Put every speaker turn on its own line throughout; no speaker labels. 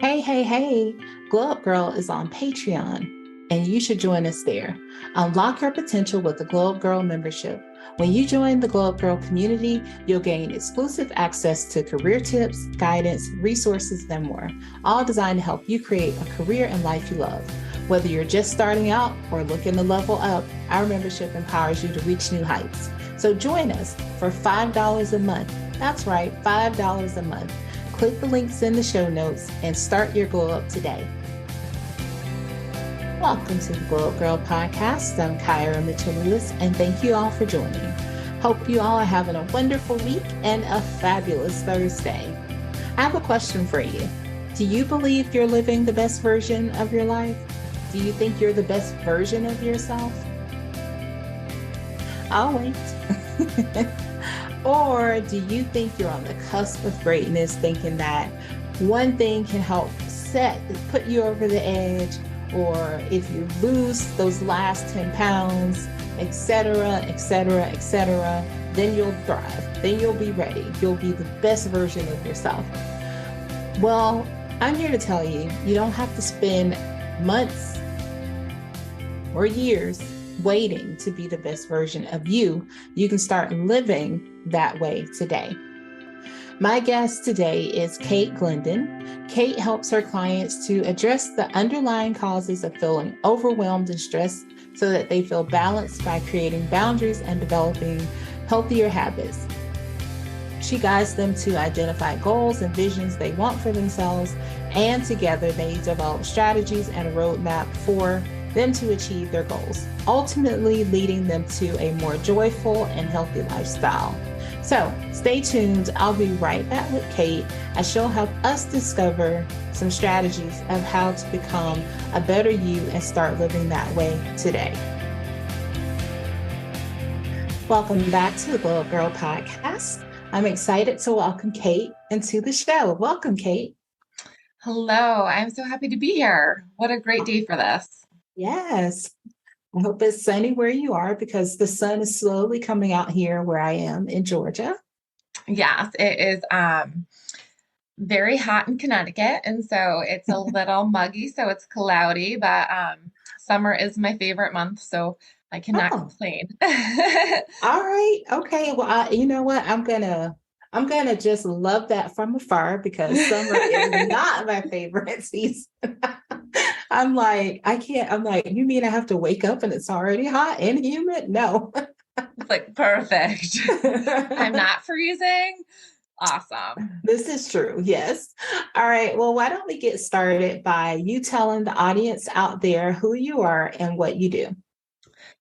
Hey, hey, hey, Glow Up Girl is on Patreon, and you should join us there. Unlock your potential with the Glow Up Girl membership. When you join the Glow Up Girl community, you'll gain exclusive access to career tips, guidance, resources, and more, all designed to help you create a career and life you love. Whether you're just starting out or looking to level up, our membership empowers you to reach new heights. So join us for $5 a month. That's right, $5 a month. Click the links in the show notes and start your glow up today. Welcome to the Glow Up Girl podcast. I'm Kyra Mitchell-Lewis, and thank you all for joining. Hope you all are having a wonderful week and a fabulous Thursday. I have a question for you. Do you believe you're living the best version of your life? Do you think you're the best version of yourself? I'll wait. Or do you think you're on the cusp of greatness, thinking that one thing can help put you over the edge, or if you lose those last 10 pounds, etc., etc., etc., then you'll thrive. Then you'll be ready. You'll be the best version of yourself. Well, I'm here to tell you, you don't have to spend months or years waiting to be the best version of you. You can start living that way today. My guest today is Kate Glendon. Kate helps her clients to address the underlying causes of feeling overwhelmed and stressed so that they feel balanced by creating boundaries and developing healthier habits. She guides them to identify goals and visions they want for themselves, and together they develop strategies and a roadmap for them to achieve their goals, ultimately leading them to a more joyful and healthy lifestyle. So stay tuned. I'll be right back with Kate as she'll help us discover some strategies of how to become a better you and start living that way today. Welcome back to the Glow Up Girl podcast. I'm excited to welcome Kate into the show. Welcome, Kate.
Hello, I'm so happy to be here. What a great day for this.
Yes. I hope it's sunny where you are because the sun is slowly coming out here where I am in Georgia.
Yes, it is very hot in Connecticut, and so it's a little muggy, so it's cloudy, but summer is my favorite month, so I cannot
Oh,
complain.
all right. Okay. Well, you know what? I'm gonna just love that from afar because summer is not my favorite season. I'm like, I can't. I'm like, you mean I have to wake up and it's already hot and humid? No.
It's like perfect. I'm not freezing. Awesome.
This is true. Yes. All right. Well, why don't we get started by you telling the audience out there who you are and what you do?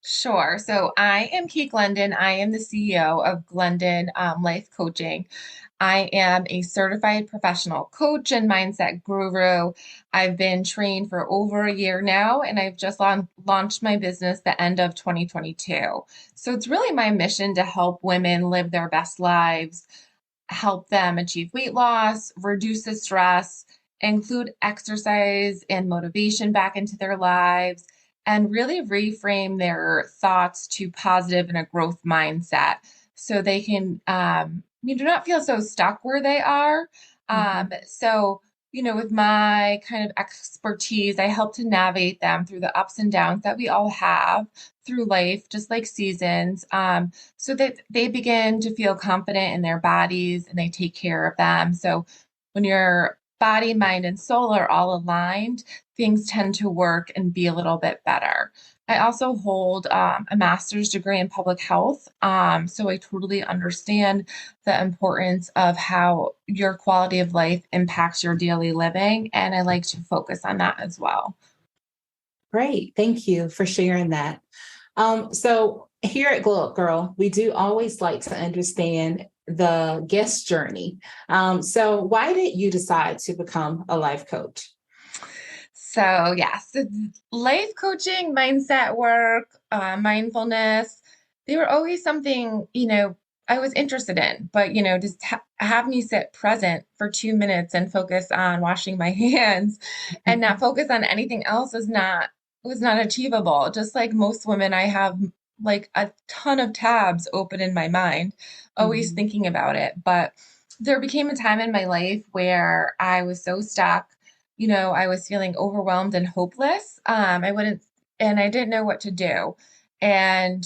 Sure. So I am Kate Glendon. I am the CEO of Glendon Life Coaching. I am a certified professional coach and mindset guru. I've been trained for over a year now, and I've just launched my business the end of 2022. So it's really my mission to help women live their best lives, help them achieve weight loss, reduce the stress, include exercise and motivation back into their lives, and really reframe their thoughts to positive and a growth mindset so they can do not feel so stuck where they are.
Mhm.
With my kind of expertise, I help to navigate them through the ups and downs that we all have through life, just like seasons, so that they begin to feel confident in their bodies and they take care of them. So when your body, mind, and soul are all aligned, things tend to work and be a little bit better. I also hold a master's degree in public health. So I totally understand the importance of how your quality of life impacts your daily living. And I like to focus on that as well.
Great. Thank you for sharing that. So here at Glow Up Girl, we do always like to understand the guest journey. So why did you decide to become a life coach?
So, yes, life coaching, mindset work, mindfulness, they were always something, I was interested in, but, just have me sit present for 2 minutes and focus on washing my hands and not focus on anything else was not achievable. Just like most women, I have like a ton of tabs open in my mind, always
Mhm.
thinking about it. But there became a time in my life where I was so stuck. I was feeling overwhelmed and hopeless. And I didn't know what to do. And,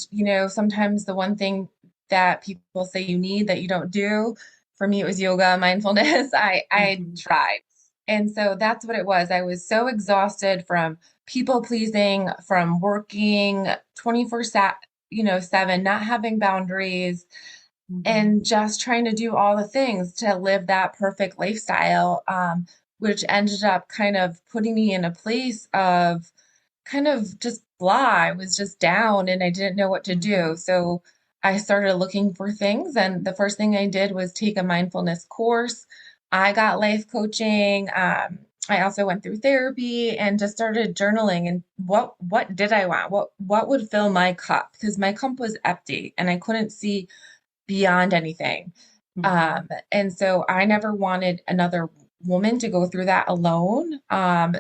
sometimes the one thing that people say you need that you don't do, for me, it was yoga, mindfulness. I
Mhm.
tried. And so that's what it was. I was so exhausted from people pleasing, from working 24 7, not having boundaries,
Mhm.
and just trying to do all the things to live that perfect lifestyle, which ended up kind of putting me in a place of kind of just blah. I was just down and I didn't know what to do.
Mhm.
So I started looking for things. And the first thing I did was take a mindfulness course. I got life coaching. I also went through therapy and just started journaling. And what did I want? What would fill my cup? Because my cup was empty and I couldn't see beyond anything.
Mhm.
And so I never wanted another woman to go through that alone.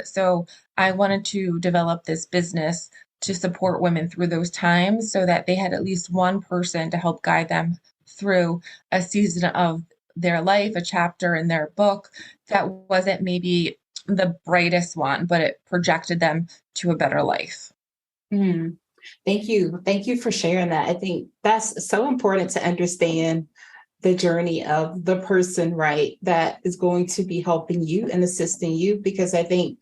So I wanted to develop this business to support women through those times so that they had at least one person to help guide them through a season of their life, a chapter in their book that wasn't maybe the brightest one, but it projected them to a better life.
Mm. Thank you. Thank you for sharing that. I think that's so important to understand the journey of the person, right, that is going to be helping you and assisting you. Because I think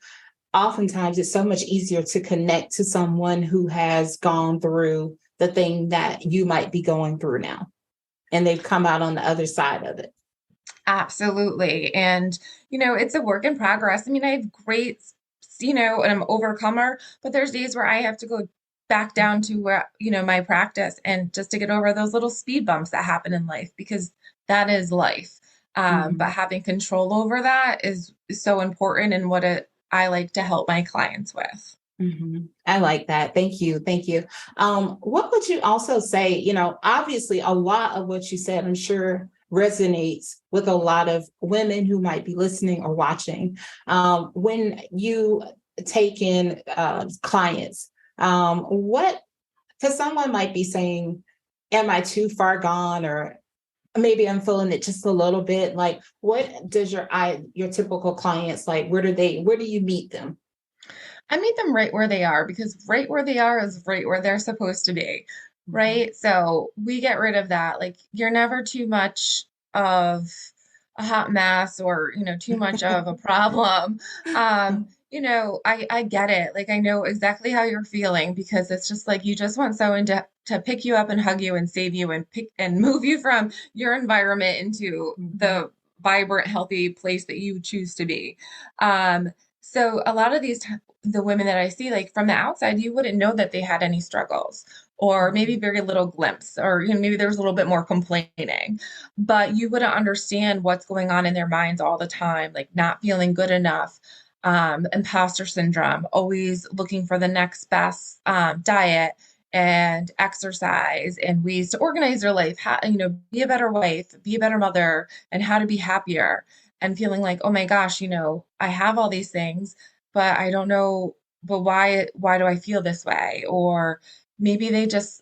oftentimes it's so much easier to connect to someone who has gone through the thing that you might be going through now, and they've come out on the other side of it.
Absolutely. And, it's a work in progress. I mean, I have great, and I'm overcomer, but there's days where I have to go back down to where, my practice and just to get over those little speed bumps that happen in life because that is life. But
Mhm.
having control over that is so important and I like to help my clients with.
Mhm. I like that. Thank you. Thank you. What would you also say? Obviously, a lot of what you said, I'm sure, resonates with a lot of women who might be listening or watching. When you take in clients, what, because someone might be saying, am I too far gone? Or maybe I'm feeling it just a little bit. Like, what does your typical clients like? Where do you meet them?
I meet them right where they are because right where they are is right where they're supposed to be,
Mhm.
right? So we get rid of that. Like you're never too much of a hot mess or, too much of a problem. I get it. Like I know exactly how you're feeling because it's just like you just want someone to pick you up and hug you and save you and pick and move you from your environment into
Mhm.
the vibrant, healthy place that you choose to be. Um, so a lot of the women that I see, like from the outside, you wouldn't know that they had any struggles or maybe
Mhm.
very little glimpse, or maybe there was a little bit more complaining, but you wouldn't understand what's going on in their minds all the time, like not feeling good enough, imposter syndrome, always looking for the next best diet and exercise and ways to organize their life, how, be a better wife, be a better mother, and how to be happier and feeling like, oh my gosh, I have all these things but I don't know, but why do I feel this way? Or maybe they just,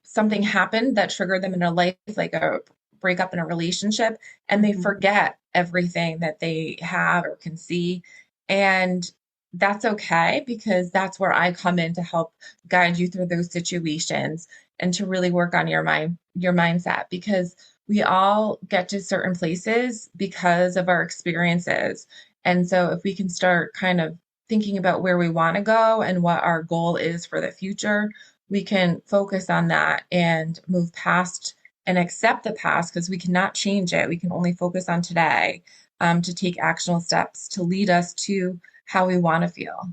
something happened that triggered them in a life, like a breakup in a relationship, and they
Mhm.
forget everything that they have or can see. And that's okay because that's where I come in to help guide you through those situations and to really work on your mindset because we all get to certain places because of our experiences and so if we can start kind of thinking about where we want to go and what our goal is for the future, we can focus on that and move past and accept the past because we cannot change it. We can only focus on today to take actionable steps to lead us to how we want to feel.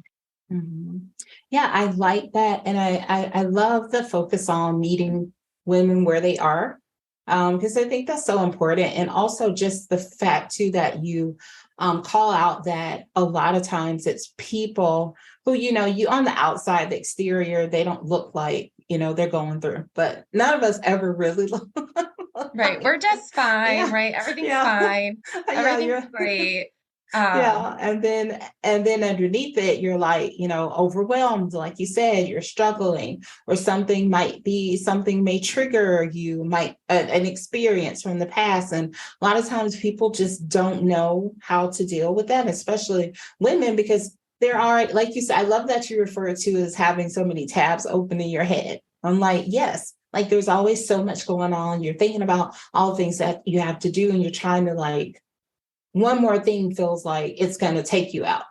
Mhm. Yeah, I like that, and I love the focus on meeting women where they are, because I think that's so important, and also just the fact too that you call out that a lot of times it's people who you on the outside, the exterior, they don't look like they're going through, but none of us ever really look
Right.
like
We're just fine,
yeah,
right? Everything's
yeah,
fine.
yeah.
Everything's
You're
great. Um,
Yeah, and then underneath it, you're like, overwhelmed, like you said, you're struggling, or something may trigger you, an experience from the past. And a lot of times people just don't know how to deal with that, especially women, because there are, like you said, I love that you refer to as having so many tabs open in your head. I'm like, yes, like there's always so much going on. You're thinking about all the things that you have to do, and you're trying to like one more thing feels like it's going to take you out.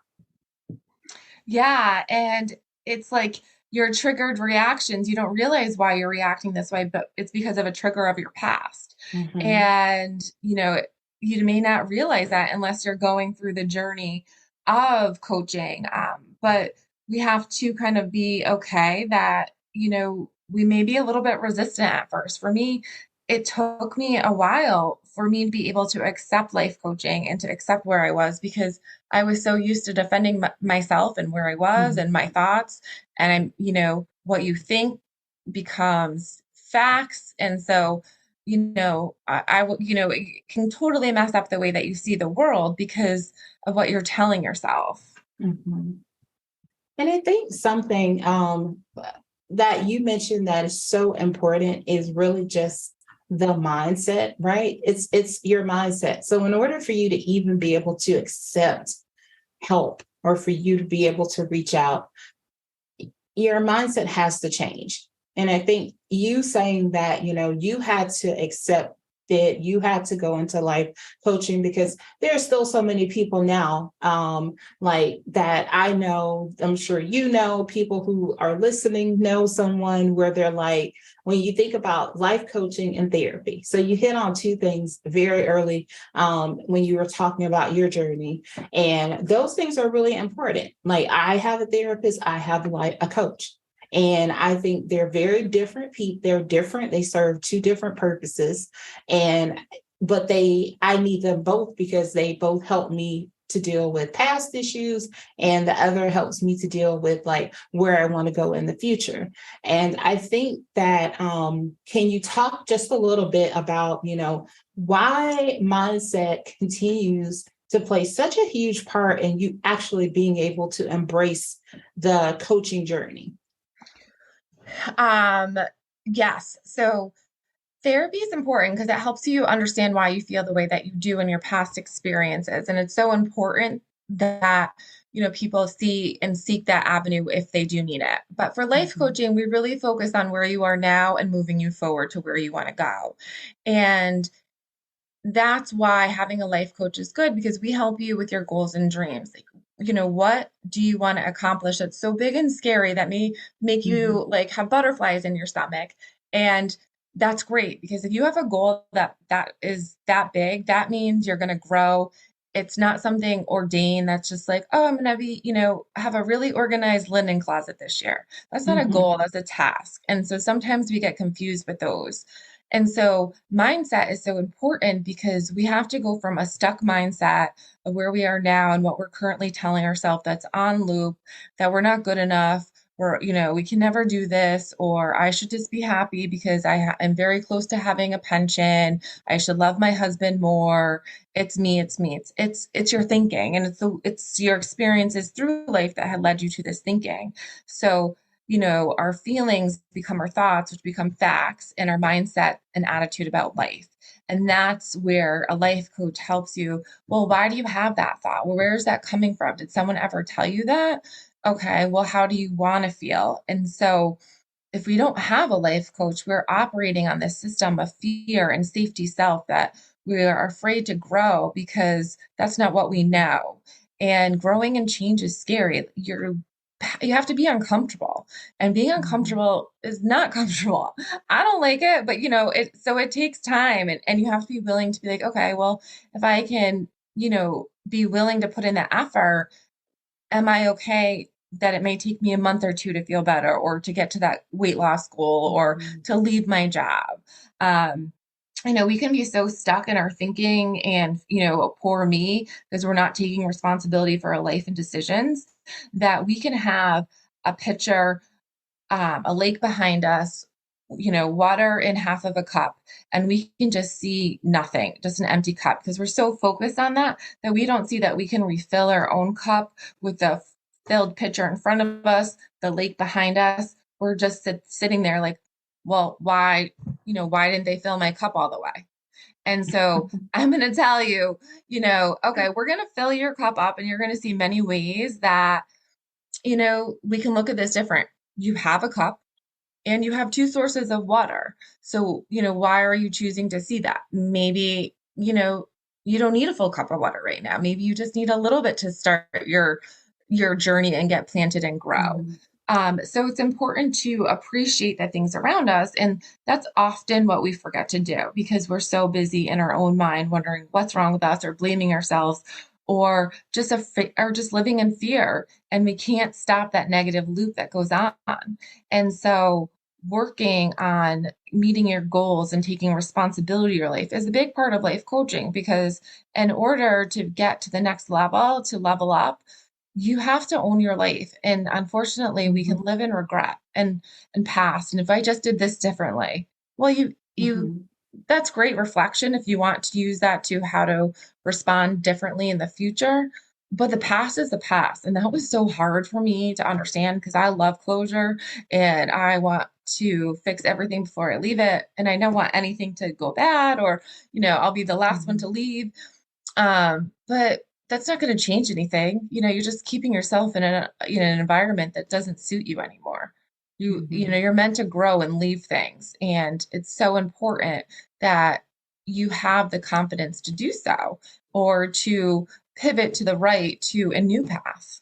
yeah, and it's like your triggered reactions, you don't realize why you're reacting this way, but it's because of a trigger of your past.
Mm-hmm.
And, you may not realize that unless you're going through the journey of coaching. But we have to kind of be okay that, we may be a little bit resistant at first. For me, it took me a while for me to be able to accept life coaching and to accept where I was, because I was so used to defending myself and where I was and my thoughts. And what you think becomes facts. And so, it can totally mess up the way that you see the world because of what you're telling yourself.
Mm-hmm. And I think something that you mentioned that is so important is really just the mindset, right? It's your mindset. So in order for you to even be able to accept help, or for you to be able to reach out, your mindset has to change. And I think you saying that, you had to accept that you had to go into life coaching, because there are still so many people now, like that I know, I'm sure people who are listening know someone where they're like, when you think about life coaching and therapy. So you hit on two things very early, when you were talking about your journey. And those things are really important. Like I have a therapist, I have like a coach. And I think they're very different people. They're different. They serve two different purposes. And but I need them both because they both help me to deal with past issues, and the other helps me to deal with like where I want to go in the future. And I think that can you talk just a little bit about, why mindset continues to play such a huge part in you actually being able to embrace the coaching journey?
Um, yes. So therapy is important because it helps you understand why you feel the way that you do in your past experiences. And it's so important that, people see and seek that avenue if they do need it. But for life
Mhm.
coaching, we really focus on where you are now and moving you forward to where you want to go. And that's why having a life coach is good, because we help you with your goals and dreams. Like, what do you want to accomplish that's so big and scary that may make
Mhm.
you like have butterflies in your stomach? And that's great, because if you have a goal that is that big, that means you're going to grow. It's not something ordained that's just like, oh, I'm going to be, have a really organized linen closet this year. That's not a goal,
Mhm.
that's a task. And so sometimes we get confused with those. And so mindset is so important because we have to go from a stuck mindset of where we are now and what we're currently telling ourselves that's on loop, that we're not good enough, we can never do this, or I should just be happy because am very close to having a pension. I should love my husband more. It's me, it's me. It's your thinking, and it's your experiences through life that had led you to this thinking. So our feelings become our thoughts, which become facts, and our mindset and attitude about life. And that's where a life coach helps you. Well, why do you have that thought? Well, where is that coming from? Did someone ever tell you that? Okay, well, how do you want to feel? And so, if we don't have a life coach, we're operating on this system of fear and safety self that we are afraid to grow because that's not what we know. And growing and change is scary. You have to be uncomfortable, and being
Mhm.
uncomfortable is not comfortable. I don't like it, but it takes time, and you have to be willing to be like, okay, well, if I can, be willing to put in the effort, am I okay that it may take me a month or two to feel better, or to get to that weight loss goal, or
Mhm.
to leave my job? Um, I know we can be so stuck in our thinking and, poor me, because we're not taking responsibility for our life and decisions, that we can have a picture, a lake behind us, water in half of a cup, and we can just see nothing, just an empty cup, because we're so focused on that we don't see that we can refill our own cup with the filled pitcher in front of us, the lake behind us. We're just sitting there like, well, why didn't they fill my cup all the way? And so I'm going to tell you, okay, we're going to fill your cup up, and you're going to see many ways that, we can look at this different. You have a cup and you have two sources of water. So, why are you choosing to see that? Maybe, you don't need a full cup of water right now. Maybe you just need a little bit to start your journey and get planted and grow.
Mhm.
So it's important to appreciate the things around us. And that's often what we forget to do because we're so busy in our own mind, wondering what's wrong with us or blaming ourselves or just living in fear. And we can't stop that negative loop that goes on. And so working on meeting your goals and taking responsibility of your life is a big part of life coaching because in order to get to the next level, to level up, you have to own your life. And unfortunately, we can
Mhm.
live in regret and past. And if I just did this differently, well, you
Mhm.
that's great reflection if you want to use that to how to respond differently in the future. But the past is the past. And that was so hard for me to understand because I love closure and I want to fix everything before I leave it. And I don't want anything to go bad or, I'll be the last one to
Mhm.
leave. But that's not going to change anything. You're just keeping yourself in an environment that doesn't suit you anymore.
Mhm.
You're meant to grow and leave things, and it's so important that you have the confidence to do so or to pivot to the right to a new path.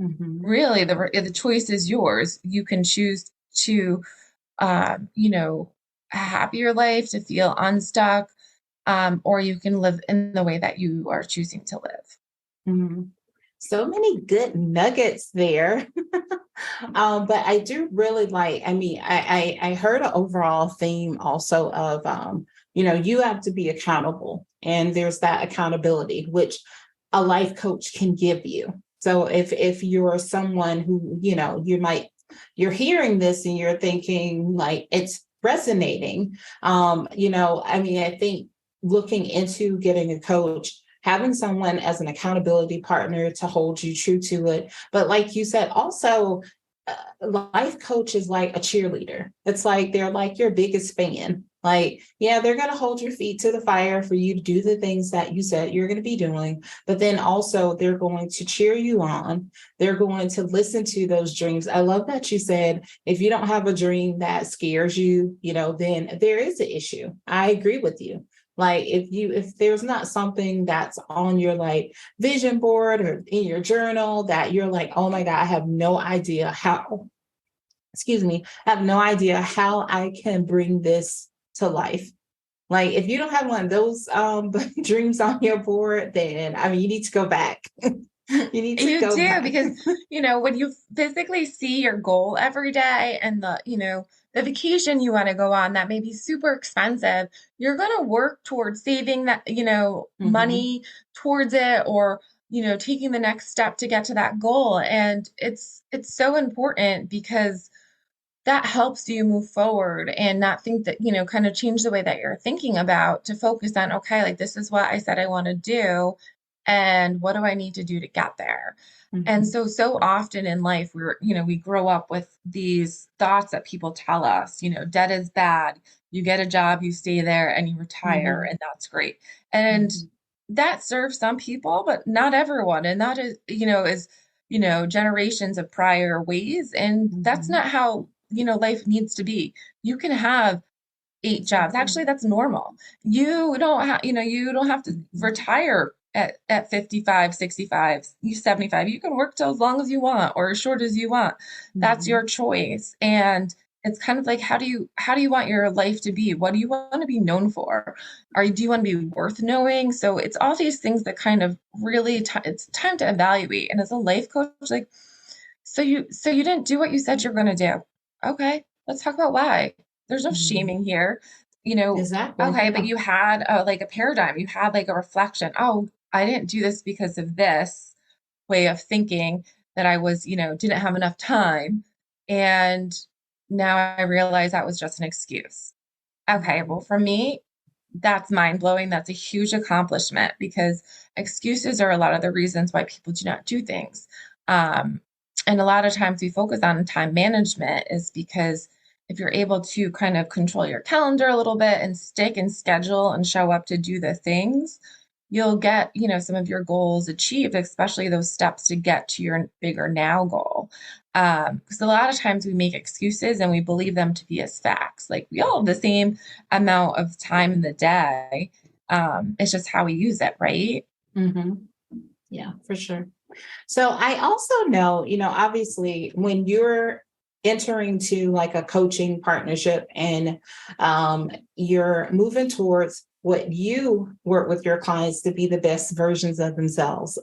Mhm.
Really, the choice is yours. You can choose to, you know, a happier life, to feel unstuck, or you can live in the way that you are choosing to live.
Mhm. So many good nuggets there. But I do really like, I mean, I heard an overall theme also of, you have to be accountable and there's that accountability, which a life coach can give you. So if you're someone who, you're hearing this and you're thinking like it's resonating, I mean, I think looking into getting a coach, having someone as an accountability partner to hold you true to it. But like you said, also, life coach is like a cheerleader. It's like they're like your biggest fan. Like, yeah, they're going to hold your feet to the fire for you to do the things that you said you're going to be doing. But then also, they're going to cheer you on. They're going to listen to those dreams. I love that you said if you don't have a dream that scares you, then there is an issue. I agree with you. Like if there's not something that's on your like vision board or in your journal that you're like, oh my God, I have no idea how, excuse me, I have no idea how I can bring this to life. Like if you don't have one of those dreams on your board, then I mean you need to go back. You need to
You
go
do
back.
because, when you physically see your goal every day and the vacation you want to go on that may be super expensive, you're going to work towards saving that,
Hmm.
money towards it or, taking the next step to get to that goal. And it's so important because that helps you move forward and not think that, kind of change the way that you're thinking about to focus on, okay, like this is what I said I want to do. And what do I need to do to get there? And
Hmm.
so often in life, we grow up with these thoughts that people tell us, debt is bad. You get a job, you stay there and you retire,
Hmm.
and that's great. And
Hmm.
that serves some people, but not everyone. And that is, generations of prior ways. And that's
Hmm.
not how, life needs to be. You can have eight jobs.
Exactly.
Actually, that's normal. You don't have to
Hmm.
retire at 55, 65, you 75. You can work till as long as you want or as short as you want. That's your
Hmm.
choice. And it's kind of like how do you want your life to be? What do you want to be known for? Do you want to be worth knowing? So it's all these things that kind of really it's time to evaluate. And as a life coach, like so you didn't do what you said you're going to do. Okay, let's talk about why. There's no
Hmm.
shaming here.
Exactly.
Okay, but you had like a paradigm, you had like a reflection. Oh, I didn't do this because of this way of thinking that I was, didn't have enough time. And now I realize that was just an excuse. Okay, well,
Mhm.
for me, that's mind blowing. That's a huge accomplishment because excuses are a lot of the reasons why people do not do things. Um, and a lot of times we focus on time management is because if you're able to kind of control your calendar a little bit and stick and schedule and show up to do the things, you'll get, some of your goals achieved, especially those steps to get to your bigger now goal. Because a lot of times we make excuses and we believe them to be as facts. Like we all have the same amount of time in the day. It's just how we use it, right?
Mhm. Yeah, for sure. So I also know, obviously when you're entering to like a coaching partnership and you're moving towards what you work with your clients to be the best versions of themselves.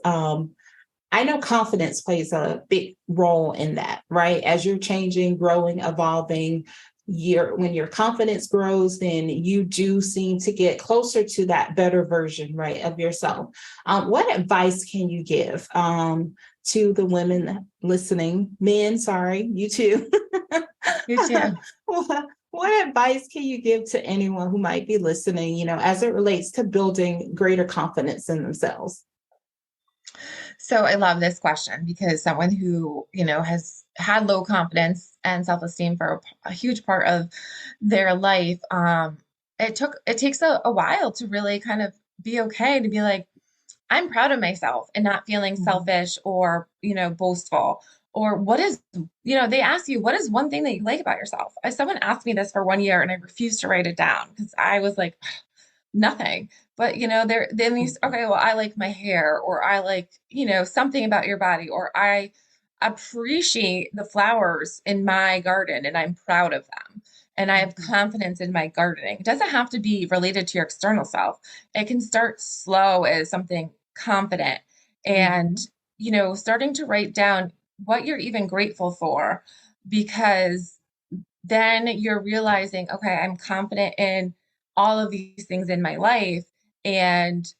I know confidence plays a big role in that, right? As you're changing, growing, evolving, when your confidence grows, then you do seem to get closer to that better version, right, of yourself. What advice can you give to the women listening, men? Sorry, you too.
You too.
What advice can you give to anyone who might be listening, as it relates to building greater confidence in themselves?
So I love this question because someone who, has had low confidence and self-esteem for a huge part of their life, it takes a while to really kind of be okay to be like, I'm proud of myself and not feeling
Mhm.
selfish or, boastful. Or they ask you, what is one thing that you like about yourself? Someone asked me this for 1 year and I refused to write it down because I was like, nothing. But there then these okay, well, I like my hair, or I like, something about your body, or I appreciate the flowers in my garden and I'm proud of them. And I have
Mhm.
confidence in my gardening. It doesn't have to be related to your external self. It can start slow as something confident and,
Mhm.
starting to write down what you're even grateful for because then you're realizing, okay, I'm confident in all of these things in my life. And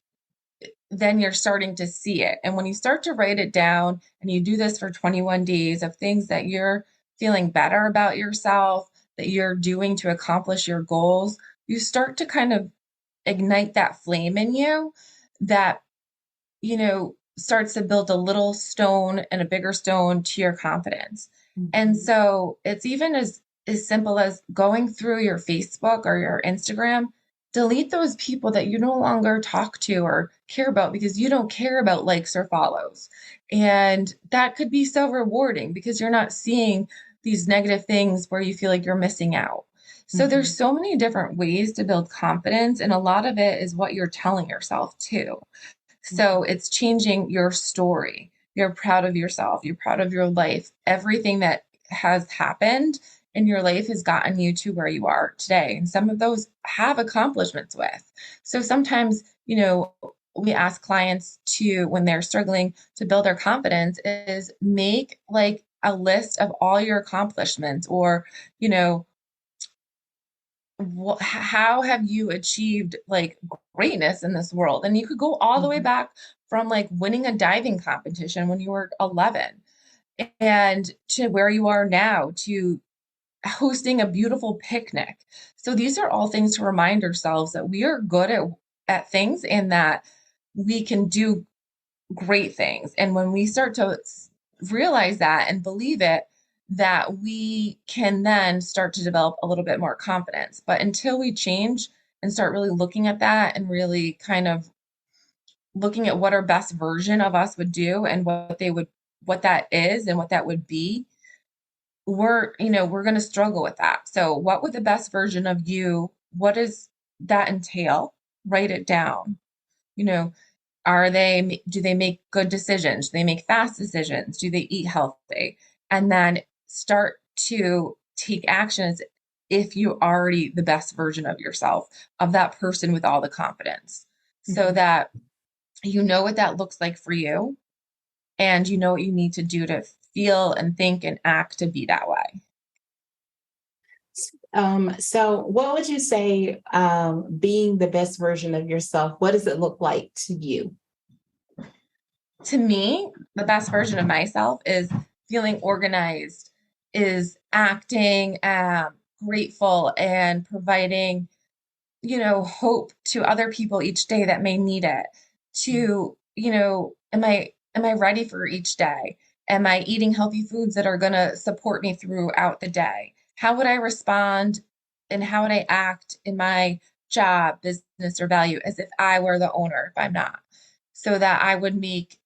then you're starting to see it. And when you start to write it down and you do this for 21 days of things that you're feeling better about yourself, that you're doing to accomplish your goals, you start to kind of ignite that flame in you that starts to build a little stone and a bigger stone to your confidence. And
Mhm.
so it's even as simple as going through your Facebook or your Instagram, delete those people that you no longer talk to or care about because you don't care about likes or follows. And that could be so rewarding because you're not seeing these negative things where you feel like you're missing out. So there's
Mhm.
so many different ways to build confidence and a lot of it is what you're telling yourself too. So
Mhm.
it's changing your story. You're proud of yourself. You're proud of your life. Everything that has happened in your life has gotten you to where you are today. And some of those have accomplishments with. So sometimes, we ask clients to, when they're struggling to build their confidence, is make like a list of all your accomplishments or, you know, how have you achieved like greatness in this world? And you could go all the way
Mhm.
back from like winning a diving competition when you were 11 and to where you are now to hosting a beautiful picnic. So these are all things to remind ourselves that we are good at things and that we can do great things. And when we start to realize that and believe it, that we can then start to develop a little bit more confidence. But until we change and start really looking at that and really kind of looking at what our best version of us would do and what that is and what that would be, we're going to struggle with that. So what would the best version of you, what does that entail? Write it down. You know, do they make good decisions? Do they make fast decisions? Do they eat healthy? And then start to take actions if you're already the best version of yourself, of that person with all the confidence, so
Mhm.
that you know what that looks like for you and you know what you need to do to feel and think and act to be that way.
So what would you say, being the best version of yourself, what does it look like to you?
To me, the best version of myself is feeling organized is acting grateful and providing, hope to other people each day that may need it. To, am I ready for each day? Am I eating healthy foods that are going to support me throughout the day? How would I respond and how would I act in my job, business, or value as if I were the owner if I'm not? So that I would make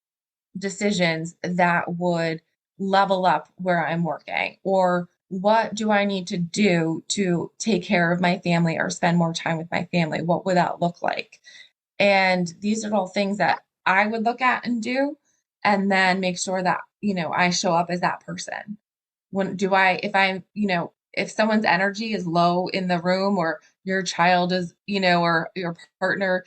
decisions that would level up where I'm working? Or what do I need to do to take care of my family or spend more time with my family? What would that look like? And these are all things that I would look at and do, and then make sure that, I show up as that person. If someone's energy is low in the room, or your child is, or your partner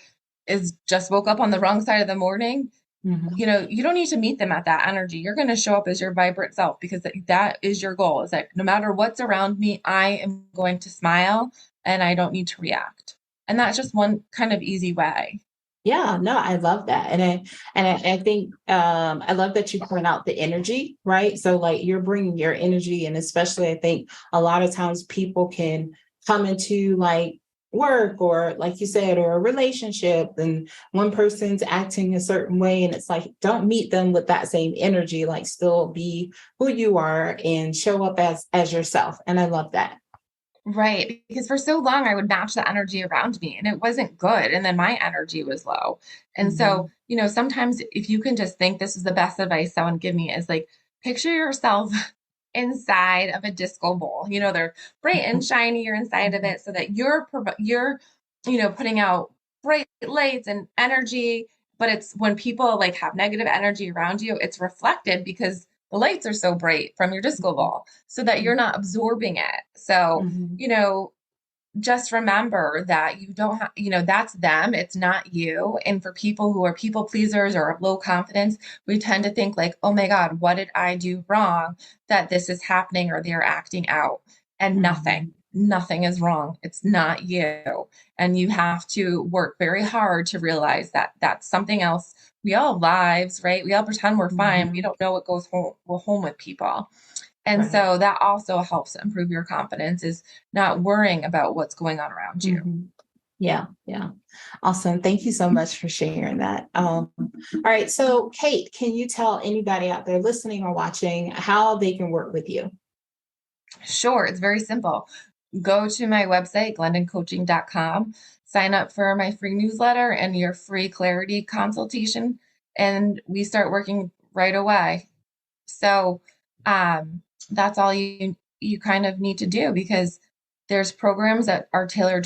is just woke up on the wrong side of the morning,
Mhm.
you don't need to meet them at that energy. You're going to show up as your vibrant self, because that is your goal. Is that no matter what's around me, I am going to smile and I don't need to react. And that's just one kind of easy way.
Yeah, no, I love that. And I think I love that you point out the energy, right? So like you're bringing your energy, and especially I think a lot of times people can come into like work or like you said, or a relationship, and one person's acting a certain way, and it's like don't meet them with that same energy, like still be who you are and show up as yourself. And I love that.
Right. Because for so long I would match the energy around me and it wasn't good. And then my energy was low. And so,
Mhm.
sometimes if you can just think, this is the best advice someone give me, is like, picture yourself inside of a disco ball. They're bright and shiny, you're inside of it, so that you're, putting out bright lights and energy. But it's when people like have negative energy around you, it's reflected because the lights are so bright from your disco ball, so that you're not absorbing it. So,
Mhm.
you know, just remember that you don't have, that's them, it's not you. And for people who are people pleasers or have low confidence, we tend to think like, oh my God, what did I do wrong that this is happening or they're acting out? And
Mhm.
nothing is wrong. It's not you. And you have to work very hard to realize that that's something else. We all have lives, right? We all pretend we're fine. We
Mhm.
don't know what goes home, well, home with people. And
Right.
so that also helps improve your confidence, is not worrying about what's going on around you.
Mhm. Yeah, yeah. Awesome. Thank you so much for sharing that. All right. So, Kate, can you tell anybody out there listening or watching how they can work with you?
Sure, it's very simple. Go to my website, glendoncoaching.com, sign up for my free newsletter and your free clarity consultation, and we start working right away. So that's all you kind of need to do, because there's programs that are tailored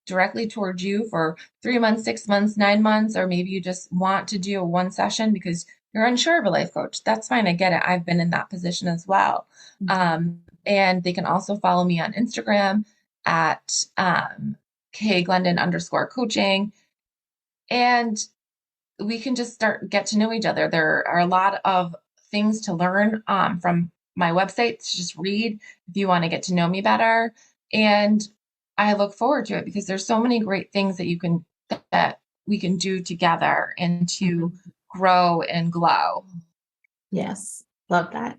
directly towards you for 3 months, 6 months, 9 months, or maybe you just want to do a one session because you're unsure of a life coach. That's fine. I get it. I've been in that position as well.
Mhm.
And they can also follow me on Instagram at kglendon_coaching. And we can just start get to know each other. There are a lot of things to learn from my website to just read if you want to get to know me better. And I look forward to it because there's so many great things that we can do together and to
Mhm.
grow and glow.
Yes, love that.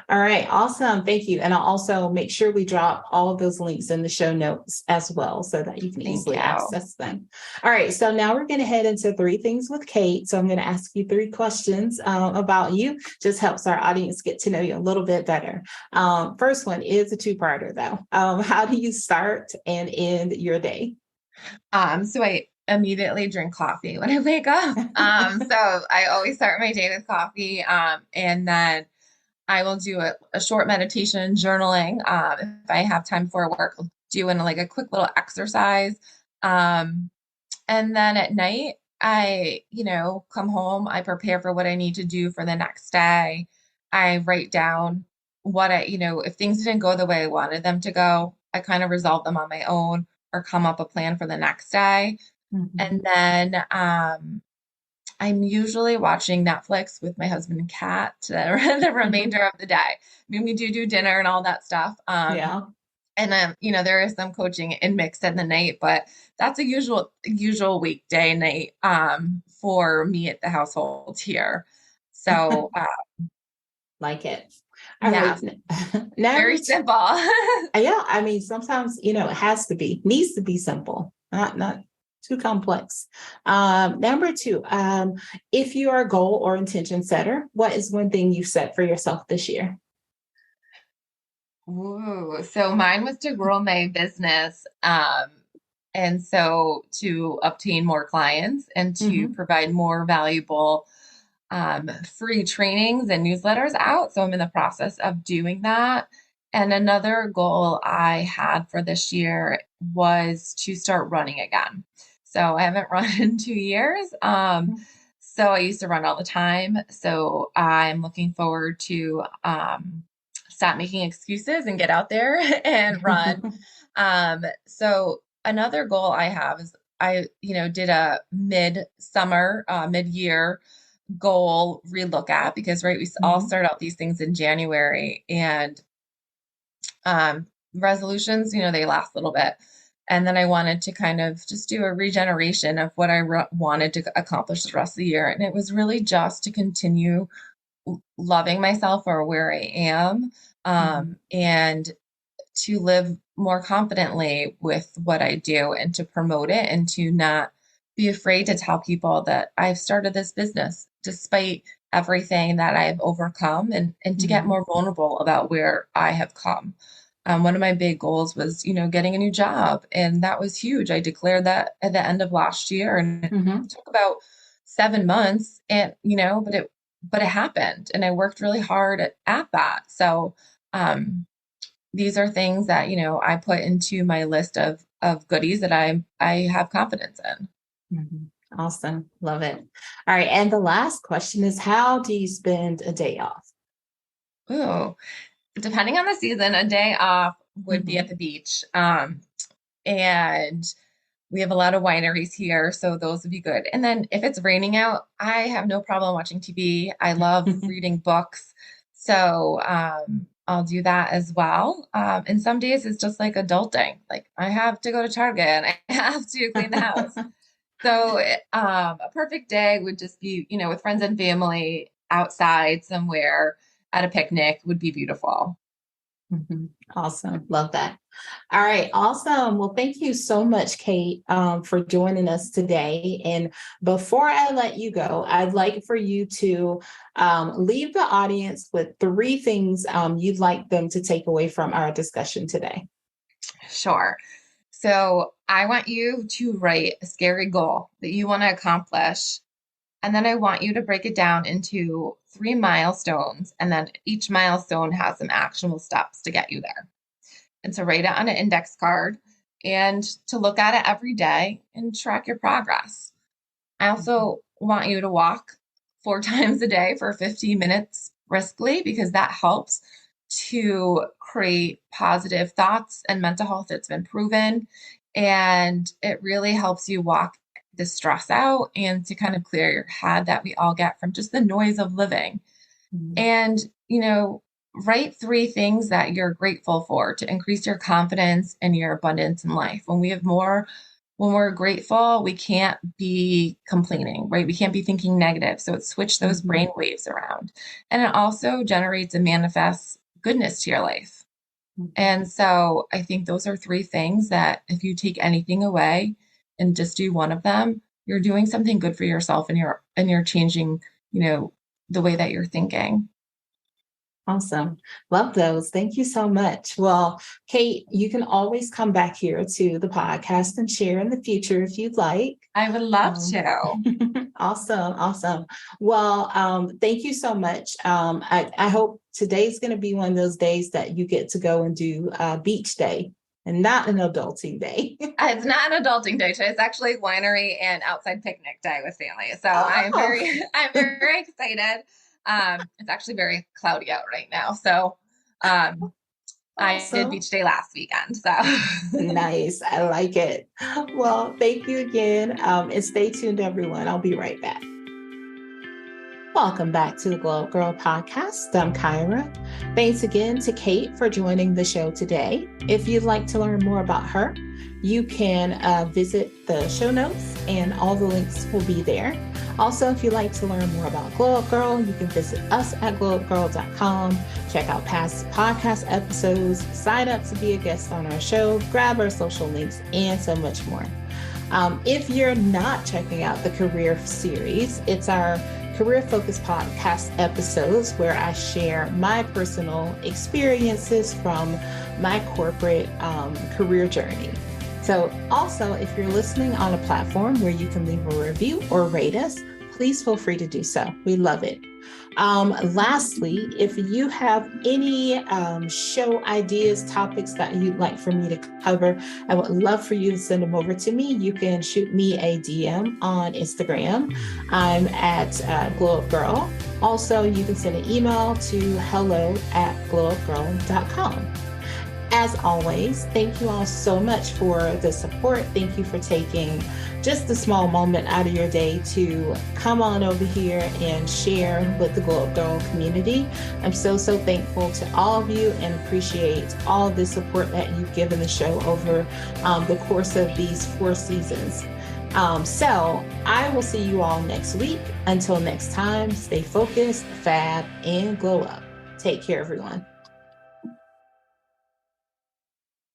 All right, awesome. Thank you. And I'll also make sure we drop all of those links in the show notes as well so that you can
Thank
easily
you.
access them. All right, so now we're going to head into three things with Kate. So I'm going to ask you three questions about you. Just helps our audience get to know you a little bit better. First one is a two-parter though. How do you start and end your day?
So I immediately drink coffee when I wake up. So I always start my day with coffee. And then I will do a short meditation and journaling. If I have time before work, I'll do like a quick little exercise. Um, and then at night, I, come home, I prepare for what I need to do for the next day. I write down if things didn't go the way I wanted them to go, I kind of resolve them on my own or come up a plan for the next day.
Mhm.
And then I'm usually watching Netflix with my husband and cat the remainder of the day. I mean, we do dinner and all that stuff.
Yeah.
And there is some coaching in mixed in the night, but that's a usual weekday night for me at the household here. So
Like it. All right.
Yes,
Number
very
two.
simple.
Yeah, I mean, sometimes, it has to be, needs to be simple, not too complex. Number two, if you're a goal or intention setter, what is one thing you set for yourself this year?
Ooh, so mine was to grow my business. And so to obtain more clients and to
Mm-hmm.
provide more valuable free trainings and newsletters out. So I'm in the process of doing that. And another goal I had for this year was to start running again. So I haven't run in 2 years. So I used to run all the time. So I'm looking forward to stop making excuses and get out there and run. So another goal I have is did a mid-summer, mid-year goal relook at because right, we all
Mm-hmm.
start out these things in January and resolutions, they last a little bit. And then I wanted to kind of just do a regeneration of what I wanted to accomplish the rest of the year. And it was really just to continue loving myself for where I am,
Mm-hmm.
and to live more confidently with what I do and to promote it and to not be afraid to tell people that I've started this business despite everything that I've overcome, and to get
Mm-hmm.
more vulnerable about where I have come. One of my big goals was, getting a new job, and that was huge. I declared that at the end of last year, and it
Mm-hmm.
took about 7 months, and but it happened, and I worked really hard at that. So, um, these are things that, I put into my list of goodies that I have confidence in.
Mm-hmm. Awesome. Love it. All right. And the last question is, how do you spend a day off?
Ooh, depending on the season, a day off would be at
Mm-hmm.
the beach. And we have a lot of wineries here, so those would be good. And then if it's raining out, I have no problem watching TV. I love reading books. So I'll do that as well. And some days it's just like adulting. Like I have to go to Target and I have to clean the house. So a perfect day would just be, with friends and family outside somewhere at a picnic would be beautiful.
Mhm. Awesome. Love that. All right. Awesome. Well, thank you so much, Kate, for joining us today. And before I let you go, I'd like for you to leave the audience with three things you'd like them to take away from our discussion today.
Sure. So I want you to write a scary goal that you want to accomplish. And then I want you to break it down into 3 milestones. And then each milestone has some actionable steps to get you there. And to write it on an index card and to look at it every day and track your progress. I
Mhm.
also want you to walk 4 times a day for 15 minutes briskly because that helps to create positive thoughts and mental health. It's been proven. And it really helps you walk the stress out and to kind of clear your head that we all get from just the noise of living.
Mhm.
And, write 3 things that you're grateful for to increase your confidence and your abundance in life. When we're grateful, we can't be complaining, right? We can't be thinking negative. So it switch those brain
Mhm.
waves around. And it also generates and manifests goodness to your life.
Mhm.
And so I think those are 3 things that if you take anything away and just do one of them, you're doing something good for yourself, and you're changing, the way that you're thinking.
Awesome. Love those. Thank you so much. Well, Kate, you can always come back here to the podcast and share in the future if you'd like.
I would love
Um,
to.
awesome. Awesome. Well, thank you so much. I hope today's going to be one of those days that you get to go and do beach day and not an adulting day.
It's not an adulting day today. It's actually winery and outside picnic day with family. So I am
Oh,
very, I'm very excited. It's actually very cloudy out right now. So um, I did
awesome.
beach day last weekend. So
Nice. I like it. Well, thank you again. And stay tuned, everyone. I'll be right back. Welcome back to the Glow Up Girl podcast. I'm Kyra. Thanks again to Kate for joining the show today. If you'd like to learn more about her, you can visit the show notes and all the links will be there. Also, if you'd like to learn more about Glow Up Girl, you can visit us at glowupgirl.com, check out past podcast episodes, sign up to be a guest on our show, grab our social links, and so much more. If you're not checking out the career series, it's our career focused podcast episodes where I share my personal experiences from my corporate career journey. So also, if you're listening on a platform where you can leave a review or rate us, please feel free to do so. We love it. Lastly, if you have any show ideas, topics that you'd like for me to cover, I would love for you to send them over to me. You can shoot me a DM on Instagram. I'm at Glow Up Girl. Also, you can send an email to hello@glowupgirl.com. As always, thank you all so much for the support. Thank you for taking just a small moment out of your day to come on over here and share with the Glow Up Girl community. I'm so thankful to all of you and appreciate all the support that you've given the show over the course of these 4 seasons. So I will see you all next week. Until next time, stay focused, fab, and glow up. Take care, everyone.